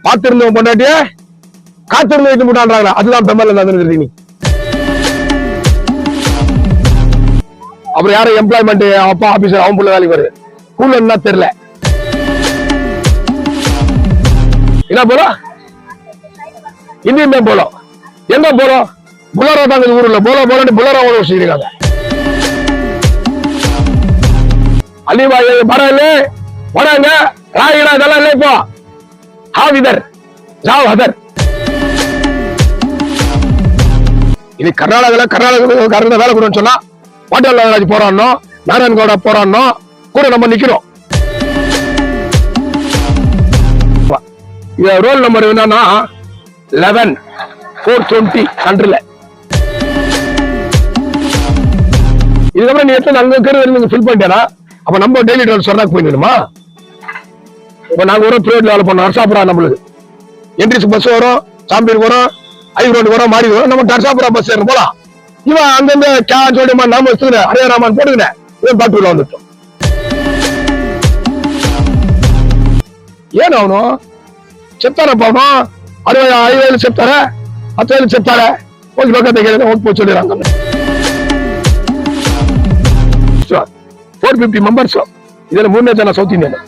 பார்த்திருந்தவன் பொண்டாட்டிய காத்திருந்த வீட்டு முட்டான்றாங்களா, அதுதான் பெம்மல் நடந்துருக்குது. நீ அப்புறம் யாரும் எம்ப்ளாய்மெண்ட் அப்பா ஆபீசர் அவன் புள்ள வேலைக்கு வருது, ஸ்கூல்ல என்ன தெரியல. என்ன போலும் இந்தியன் போலும், எங்க போலும் புலரா தாங்க ஊர்ல போல போல புலரா ஓட வச்சுக்கிறாங்க. அலிபாய் பரவாயில்ல வராங்க ராயிடா இதெல்லாம் இல்லை. இப்போ ஹாவிதர் ஜாவ் ஹதர் இது கர்நாடகால வேலை கொடுன்னு சொன்னா பாட்டல் ராஜ் போறானோ நாராயண் கவுடா போறானோ கூட நம்ம நிக்கிறோம். இது ரோல் நம்பர் என்னன்னா 11/420 கண்ட்ரில. இதுக்கப்புறம் நீ எத்தனை அங்க இருக்கிறது ஃபில் பண்ணிட்டேனா, அப்ப நம்ம டெய்லி ரோல் சொன்னா போயிடணுமா? இப்ப நாங்க ஒரு பிரைவேட் வேலை பண்ணோம், நர்சாபுரா நம்மளுக்கு என்ட்ரிஸ் பஸ் வரும், சாம்பியன் வரும், ஐ ரோடு வரும், மாறி வரும், நம்ம நர்சாபுரா பஸ் ஏறணும் போலாம். இவன் அங்கிருந்து கேமா நாம வச்சுக்கிறேன் ஹரே ராமான் போட்டுக்கிறேன், இவன் பாட்டுல வந்துட்டோம். ஏன் ஆகணும் செப்தார போகணும், 60 செப்தார 10 செப்தார கொஞ்சம் பக்கத்தை கேட்க ஓட்டு போய் சொல்லிடுறாங்க. 450 மெம்பர்ஸ், இதுல 3 ஜன சவுத் இந்தியன்.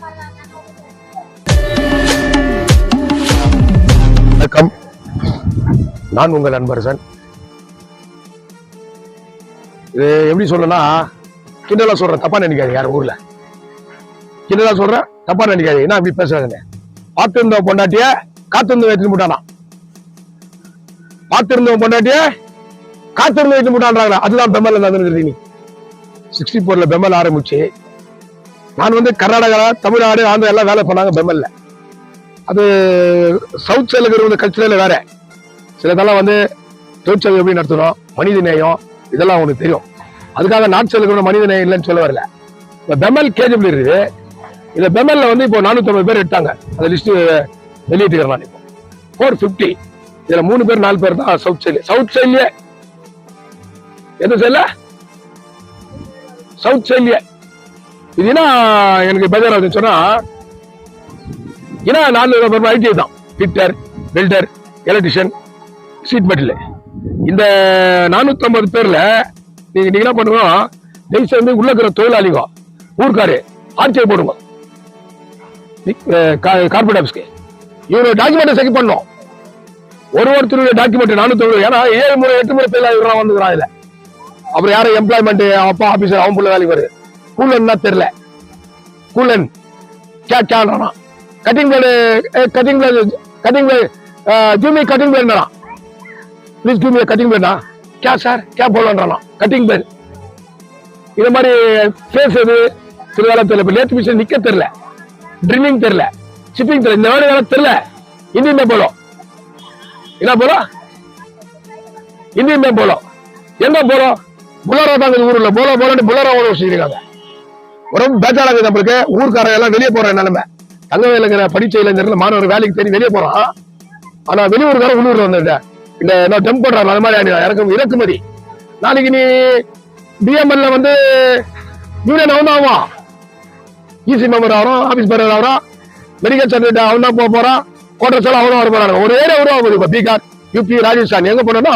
வணக்கம், நான் உங்கள் நண்பரசன். இது எப்படி சொல்லனா, கிண்டலா சொல்றேன், தப்பா நினைக்காது. யார் ஊர்ல கிண்டலா சொல்றேன், தப்பா நினைக்காது. என்ன அப்படி பேசுறாங்க? பார்த்திருந்த பொண்டாட்டிய காத்திருந்த வயிற்று முட்டானா, பார்த்திருந்த பொண்டாட்டிய காத்திருந்த வயிற்று முட்டான்றாங்களா, அதுதான் பெம்மல் நடந்துருக்குது. நீ 64ல பெம்மல் ஆரம்பிச்சு, நான் கர்நாடகா, தமிழ்நாடு, ஆந்திரா எல்லாம் வேலை பண்ணாங்க பெம்மல்ல. அது சவுத் சைட்ல இருக்கிற கல்ச்சரல வேற. சிலதெல்லாம் தொழிற்சங்கம் எப்படி நடத்தணும், மனித நேயம், இதெல்லாம் உனக்கு தெரியும். அதுக்காக நாட்டு சைட்ல இருக்கிற மனித நேயம் இல்லைன்னு சொல்ல வரல. இந்த பெம்மல் கேஜபிள் இருக்குது. இந்த பெம்மல்ல இப்போ 450 பேர் எடுத்தாங்க. அந்த லிஸ்ட் வெளியிட்டுக்கிறேன் நான். இப்போ 450, இதுல 3 பேர் 4 பேர் தான் சவுத் சைட்ல. சவுத் சைட்லயே எந்த சைட்ல? சவுத் சைட்லயே. இதுனா எனக்கு பேஜாராக சொன்னா, ஏன்னா 4 ஐடி தான், fitter, welder, electrician, seat metal. இந்த 450 பேர்ல நீங்க என்ன பண்ணுங்க, தயவுசெய்து உள்ள இருக்கிற தொழிலாளிங்க ஊர்க்காரு ஆட்சியை போடுங்க கார்பரேட் ஆஃபீஸ்க்கு. இவரோட டாக்குமெண்ட் செக் பண்ணோம், ஒருத்தருடைய டாக்குமெண்ட் 450. ஏன்னா 7 முறை 8 முறை பேர் வந்துக்கிறான் இதுல. அப்புறம் யாரும் எம்ப்ளாய்மெண்ட் அப்பா ஆபீசர் அவன் புள்ள வேலைக்கு வருது, கூலன் என்ன தெரியல. கூலன் கேட்கானா cutting cutting cutting give me cutting blade ना, please give me a cutting blade ना. क्या सर क्या बोल रहा ना, cutting blade. इधर हमारे फेस है तिरवाला तेरे पे लेट मिशन निकल तेरे ले, ड्रिलिंग तेरे ले, शिपिंग तेरे, नवाने वाला तेरे ले. हिंदी में बोलो, इना बोलो, हिंदी में बोलो, यंदा बोलो, बुलारा तांगे ऊरुला, बोलो बोलो ने बुलारा वालों सीखने का. और हम बेचारा के नंबर के ऊर कर रहे हैं, वेलिये போற என்ன நம்ம அங்க வேலைங்கிற படிச்ச இளைஞர்கள் மாணவர் வேலைக்கு தேடி வெளியே போறான். ஆனா வெளியூருக்கார உள்ளூர்ல வந்துட்ட இந்த நான் டெம்ப் பண்றாங்க, அது மாதிரி இறக்குமதி. நாளைக்கு நீ டிஎம்எல்ல யூனியன் அவன் தான் ஆவான், இசி மெம்பர் ஆகிறோம், ஆபீஸ் பேரர் ஆகிறோம், மெடிக்கல் சர்டிபிகேட் அவன் தான் போக போறான், கோட்டர் சார் அவன் வர போறாங்க. ஒரு ஏரியா உருவாகுது. பீகார், யூபி, ராஜஸ்தான் எங்க போனோம்னா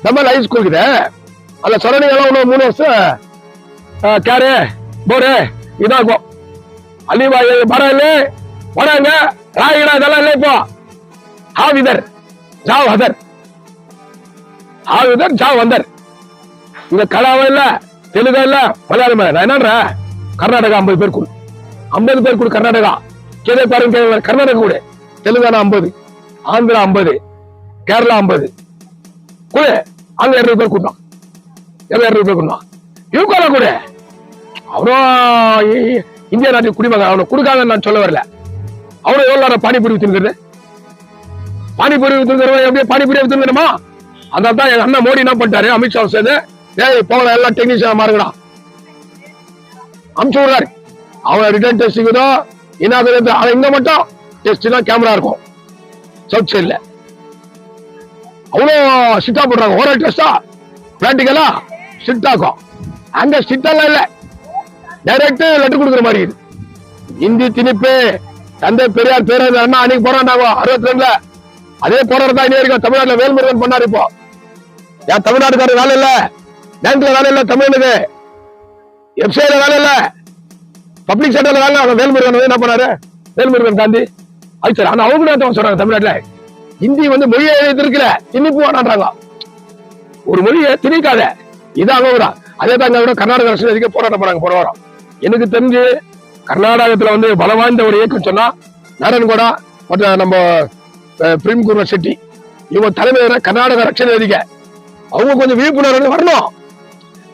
நம்ம ஹை ஸ்கூல் இருக்குது. அதுல சரௌண்டிங் எல்லாம் 3 வருஷம் கேரு போரு இதாகும். அலிபாய் பரவாயில்ல வராங்க ராயிடா இதெல்லாம் இல்லை. இப்போ ஹாவிதர் ஜாவ் ஹதர், ஹாவிதர் ஜாவ் ஹதர். இங்க கலாவா இல்ல, தெலுங்கா இல்ல, மலையாளம். நான் என்னன்ற கர்நாடகா 50 பேர் கூட, 50 பேர் கூட கர்நாடகா. கேதே பாருங்க, கர்நாடகா கூட, தெலுங்கானா 50, ஆந்திரா 50, கேரளா 50 கூட. அங்க 200 பேர் கூட்டம், 200 பேர் கூட்டம். யூகாலா கூட அவரும் இந்தியா நாட்டு குடிமகன். அவனை கொடுக்காத நான் சொல்ல வரல. அவரும் எவ்வளவு பானிபூரி வித்துங்கிறது, பானிபூரி வித்துங்கிறவன் எப்படியே பானிபூரி வித்துங்கணுமா? அதனால தான் எங்க அண்ணன் மோடி என்ன பண்ணிட்டாரு, அமித்ஷா சேர்ந்து போகல எல்லாம் டெக்னீஷியன் மாறுங்கடா அமுச்சு விடுறாரு. அவன் ரிட்டர்ன் டெஸ்டிங் தான் என்ன, இங்க மட்டும் டெஸ்ட் தான் கேமரா இருக்கும். சவுத் சைட்ல அவ்வளோ ஸ்ட்ரிக்டா போடுறாங்க. ஓரல் டெஸ்டா பிராக்டிகலா ஸ்ட்ரிக்டாக்கும். அங்க ஸ்ட்ரிக்டெல்லாம் இல்ல, டைரக்ட் லெட்டர் கொடுக்குற மாதிரி. இந்தி திணிப்பு, தந்தை பெரியார் பேரறிஞர் அண்ணா அன்னைக்கு போராண்டாங்க 62ல. அதே போராட்டம் இன்னும் இருக்கும். தமிழ்நாட்டுல வேல்முருகன் பண்ணாரு. இப்போ ஏன் தமிழ்நாட்டுக்காரர் வேலை இல்ல, பேங்க்ல வேலை இல்ல, தமிழனுக்கு எஃப்சிஐல வேலை இல்ல, பப்ளிக் செக்டர்ல வேலை. அவன் வேல்முருகன் என்ன பண்ணாரு? வேல்முருகன் காந்தி ஆயிடுச்சு. ஆனா அவங்க சொல்றாங்க தமிழ்நாட்டுல ஹிந்தி வந்து மொழியை எழுதிருக்கல, திணிப்பு வேணான்றாங்க. ஒரு மொழியை திணிக்காத, இதாக அதே தாங்க விட கர்நாடக அரசு அதிக போராட்டம் போறாங்க போன வாரம். எனக்கு தெரிஞ்சு கர்நாடகத்துல வந்து பலம் வாய்ந்த ஒரு இயக்கம் சொன்னா நாராயணகோடா மற்ற நம்ம பிரேம் குமார் செட்டி இவங்க தலைமையில கர்நாடக ரட்சணை அதிக அவங்க கொஞ்சம் விழிப்புணர்வு வரணும்.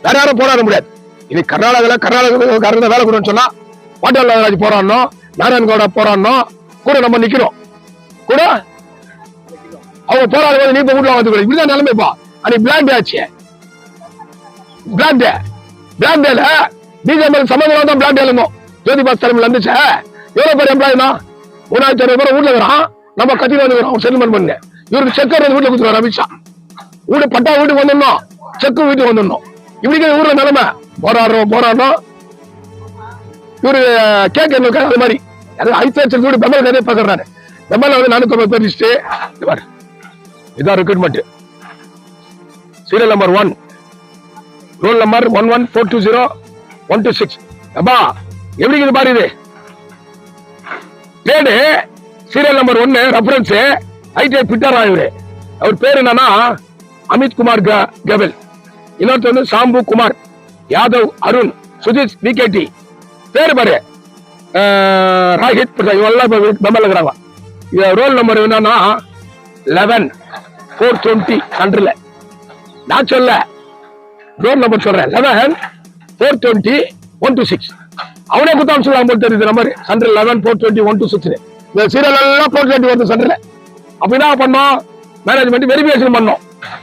வேற யாரும் போராட முடியாது. இது கர்நாடகாரங்க வேலை கொடுன்னு சொன்னா பாட்டாள நாகராஜ் போராடணும், நாராயணகோடா போராடணும், கூட நம்ம நிக்கிறோம். கூட அவங்க போராடும்போது நீ வீட்டுல வந்து இப்படிதான் நிலைமைப்பா. அன்னைக்கு பிளாக் டே ஆச்சு. பிளாக் டேல பிஜேபி சம்பந்தம் தான் பிளாக் டே இருந்தோம். ஜோதிபாஸ் தலைமையில் இருந்துச்சு. எவ்வளவு பேர் எம்ப்ளாய் தான் 3600 பேர் வீட்டுல இருக்கிறான். நம்ம கட்சியில் வந்து செட்டில்மெண்ட் பண்ணு. இவருக்கு செக்கர் வீட்டுல கொடுத்துருவாரு அமித்ஷா. வீடு பட்டா வீட்டுக்கு வந்துடணும், செக்கு வீட்டுக்கு வந்துடணும். இப்படி ஊர்ல நிலைமை. போராடுறோம் இவரு கேட்க அது மாதிரி ஐசிஎஸ் வீடு பெம்பல் கதையை பேசுறாரு. பெம்பல் வந்து 450 பேர் லிஸ்ட். இதான் recruitment. Serial number 1, roll number 11420126. அப்பா எப்படி இது பாரு, இது trade serial number 1 reference ITI பிட்டரா. இவரு அவர் பேர் என்னன்னா அமித் குமார் கெவல். இன்னொருத்தர் வந்து சாம்பு குமார் யாதவ், அருண், சுஜித், விகேடி. பேரு பாரு ராஹித், இவெல்லாம் பெம்பல் இருக்கிறாங்க. ரோல் நம்பர் என்னன்னா 11420 சென்டர்ல. நான் சொல்ல ரோல் நம்பர் சொல்றேன் 114200126. அவனே குத்தாம் சொல்லுவாங்க போல தெரியுது நம்பர் சென்டர் 114200126. இந்த சீரியல் எல்லாம் 420 வருது சென்டர்ல. அப்ப என்ன பண்ணோம்? மேனேஜ்மெண்ட் வெரிஃபிகேஷன் பண்ணோம்.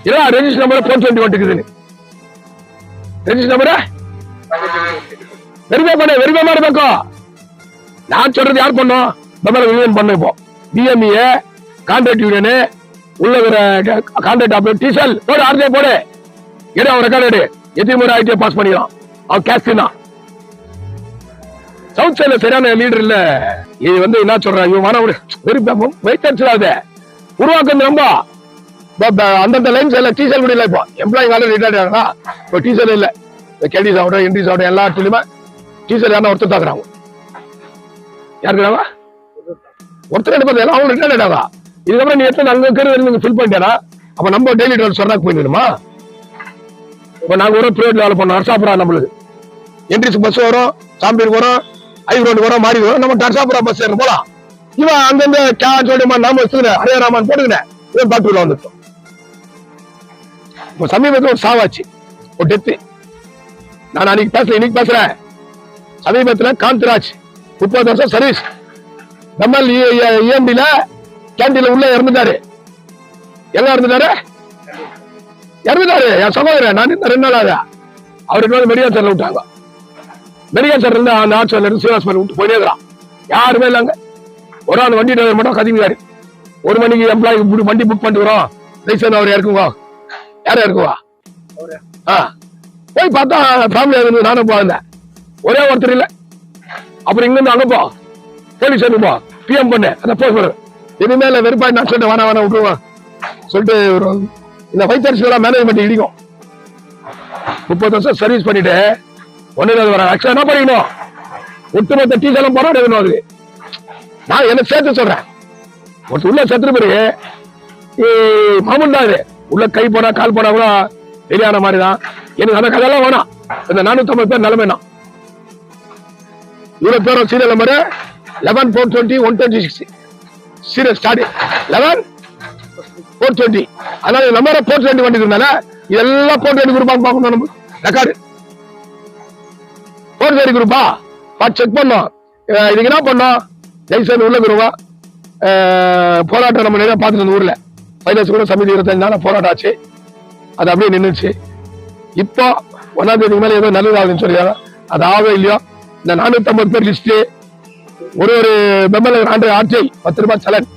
இல்ல ரெஜிஸ்டர் நம்பர் 421 இருக்குதுன்னு. ரெஜிஸ்டர் நம்பர் வெரிஃபை பண்ண பக்கம். நான் சொல்றது யார் பண்ணோம்? ரிவிஷன் பண்ண. இப்போ பிஎம்இ கான்ட்ராக்ட் யூனியன் உள்ள கான்ட்ராக்ட் ஆப்ரேட் டீசல் போடு, ஆர்ஜே போடு, எடு அவன் ரெக்கார்டு. எத்தனை முறை ஐடிஐ பாஸ் பண்ணிக்கலாம். அவன் கேஸ்ட் தான். சவுத் சைட்ல சரியான லீடர் இல்ல. இது வந்து என்ன சொல்றாங்க, உருவாக்குறது ரொம்ப அந்தந்த லைன்ஸ் இல்ல. டீசல் கூட இல்ல. இப்போ எம்ப்ளாயி வேலை ரிட்டையர்ட் ஆகா. இப்போ டீசல் இல்ல. கேடிஸ் ஆகட்டும், என்ட்ரிஸ் ஆகட்டும், எல்லா இடத்துலயுமே டீசல் யாரும் ஒருத்தர் தாக்குறாங்க. யாருக்குறாங்க? ஒருத்தர் எடுப்பது எல்லாம் அவங்க ரிட்டையர்ட் ஆகா. இதுக்கப்புறம் நீ எத்தனை அங்க இருக்கிறது ஃபில் பண்ணிட்டா அப்ப நம்ம டெய்லி ட்ராவல் சொன்னாக்கு போயிடணுமா? இப்ப நாங்க ஒரு பிரைவேட் வேலை பண்ணோம். நர்சாபுரா நம்மளுக்கு என்ட்ரிஸ் பஸ் வரும், சாம்பியருக்கு வரும், ஐரோடு வரும், மாறி வரும். நம்ம நர்சாபுரா பஸ் ஏற போலாம். இவன் அங்கிருந்து கேமா நாம வச்சுக்கிறேன், ஹரே ராமான் போட்டுக்கிறேன். இவன் டாக்டர்ல வந்துட்டோம். இப்போ சமீபத்தில் ஒரு சாவாச்சு, ஒரு டெத்து. நான் அன்னைக்கு பேசல, இன்னைக்கு பேசுறேன். சமீபத்தில் காந்திராஜ் 30 வருஷம் சர்வீஸ் பெம்பல் இஎம்டில கேண்டீன்ல உள்ள இறந்துட்டாரு. எங்க இறந்துட்டாரு? என் சகோதரன். நான் 2 நாள் ஆகுது. அவருக்கு வந்து மெடிக்கல் சென்டர்ல விட்டாங்க. மெடிக்கல் சென்டர் இருந்து அந்த ஹாஸ்பிட்டல் இருந்து சீவாஸ்பேட்டை விட்டு போயிட்டே இருக்கிறான். யாருமே இல்லைங்க. ஒரு ஆள் வண்டி டிரைவர் மட்டும் கதிக்கிறாரு. 1 மணிக்கு எம்ப்ளாயி வண்டி புக் பண்ணிக்கிறோம், லைசன்ஸ் அவர் இறக்குவா. யாரும் இறக்குவா? போய் பார்த்தா ஃபேமிலி இருந்து நானும் போயிருந்தேன். ஒரே ஒருத்தர் இல்ல. அப்புறம் இங்க இருந்து அனுப்போ, போலீஸ் அனுப்போ, பிஎம் பண்ணு, அந்த போஸ்ட் இனிமேல வெறுப்பாய். நான் சொல்லிட்டு வேணா விட்டுருவான் சொல்லிட்டு இந்த வைத்தரிசி மேனேஜ்மெண்ட் இடிக்கும். 30 வருஷம் சர்வீஸ் பண்ணிட்டு ஒன்னு வர ஆக்சுவலா என்ன பண்ணிக்கணும்? ஒட்டுமொத்த டீச்சர்லாம் போராடணும். அது நான் என்ன சேர்த்து சொல்றேன். ஒருத்தர் உள்ள செத்துரு பிறகு மாமூல் தான். இது உள்ள கை போனா கால் போனா கூட வெளியான மாதிரிதான். எனக்கு அந்த கதையெல்லாம் வேணாம். இந்த 450 பேர் நிலைமைனா இவ்வளவு பேரும் சீரியல் நம்பர் 114200126. Serial start 11420. அதனால நம்பரை 420 வண்டிருந்தால இதெல்லாம் 420 குரூப்பா பார்க்கணும். நம்ம ரெக்கார்டு 420 குரூப்பா பார்த்து செக் பண்ணோம். இதுக்கு என்ன பண்ணோம்? ஜெய்சன் உள்ள குருவா போராட்டம் நம்ம நிறைய பார்த்துட்டு ஊர்ல பைலஸ் கூட சமிதி 25 நாள் போராட்டம் ஆச்சு. அது அப்படியே நின்றுச்சு. இப்போ 1ஆம் தேதி மேல ஏதோ நல்லதாகுதுன்னு சொல்லியாங்க. அது ஆகவே இல்லையோ. இந்த 450 பேர் லிஸ்ட் ஒரு பெம்பல் ஆர்டிஐ 10 ரூபாய் சலன்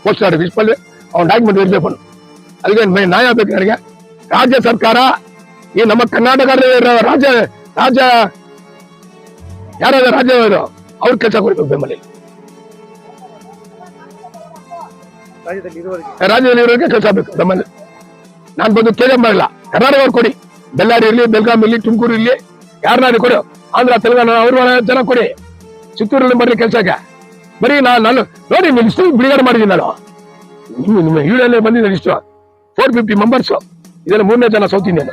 போஸ்ட் கார்டு ஃபிக்ஸ் பண்ணி அவன் டாக்குமெண்ட் வெரிஃபை பண்ணும். அதுக்கு நாயா பேசுறாங்க. ராஜ்ய சர்க்காரா நம்ம கர்நாடகா ராஜா யாராவது ராஜா அவர் கட்சா குறிப்பு பெம்பலில் ರಾಜ್ಯದಲ್ಲಿ ಇರೋರಿಗೆ ಕೆಲಸ ಬೇಕು ನಮ್ಮಲ್ಲಿ. ನಾನು ಬಂದು ಕೇಳಂಬ ಇಲ್ಲ, ಕರ್ನಾಟಕ ಅವ್ರು ಕೊಡಿ, ಬೆಳ್ಳಾರಿ ಇರ್ಲಿ, ಬೆಲ್ಗಾಂ ಇರ್ಲಿ, ತುಮಕೂರು ಇರ್ಲಿ, ಯಾರನ್ನಾರು ಕೊಡಿ, ಆಂಧ್ರ ತೆಲಂಗಾಣ ಅವ್ರ ಜನ ಕೊಡಿ, ಚಿತ್ತೂರಲ್ಲಿ ಬರ್ರಿ ಕೆಲ್ಸಕ್ಕೆ ಬರೀ. ನಾನು ನೋಡಿ ನಿಮ್ ಇಷ್ಟು ಬಿಡುಗಡೆ ಮಾಡಿದ್ದೀನಿ ನಾನು, ನಿಮ್ಮ ವಿಡಿಯೋಲ್ಲೇ ಬಂದಿದ್ದೀನಿ ಇಷ್ಟು 450 ಮೆಂಬರ್ಸ್, ಇದೆಲ್ಲ 3ನೇ ಜನ ಸೌತ್ ಇಂಡಿಯನ್.